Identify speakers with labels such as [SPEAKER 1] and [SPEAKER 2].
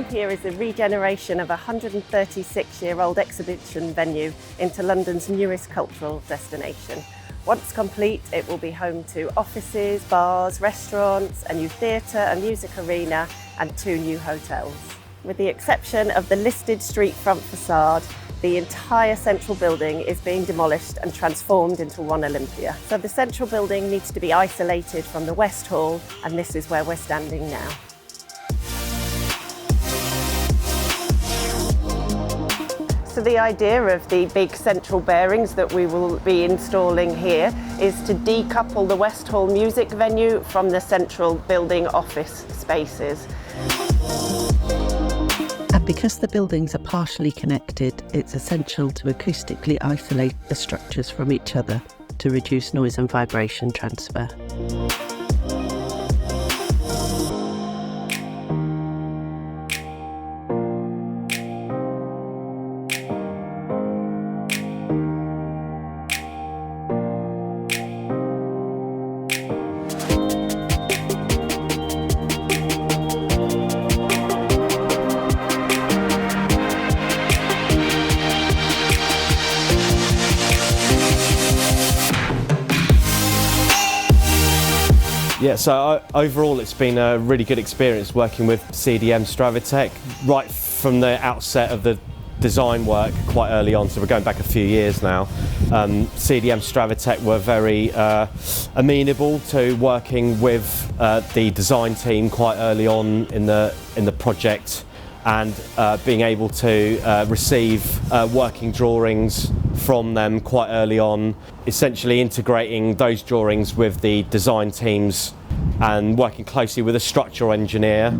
[SPEAKER 1] Olympia is the regeneration of a 136-year-old exhibition venue into London's newest cultural destination. Once complete, it will be home to offices, bars, restaurants, a new theatre, a music arena and 2 new hotels. With the exception of the listed street front facade, the entire central building is being demolished and transformed into one Olympia. So the central building needs to be isolated from the West Hall, and this is where we're standing now. So the idea of the big central bearings that we will be installing here is to decouple the West Hall music venue from the central building office spaces.
[SPEAKER 2] And because the buildings are partially connected, it's essential to acoustically isolate the structures from each other to reduce noise and vibration transfer.
[SPEAKER 3] Yeah, so overall it's been a really good experience working with CDM Stravitec right from the outset of the design work quite early on, so we're going back a few years now. CDM Stravitec were very amenable to working with the design team quite early on in the project, and being able to receive working drawings from them quite early on, essentially integrating those drawings with the design teams and working closely with a structural engineer.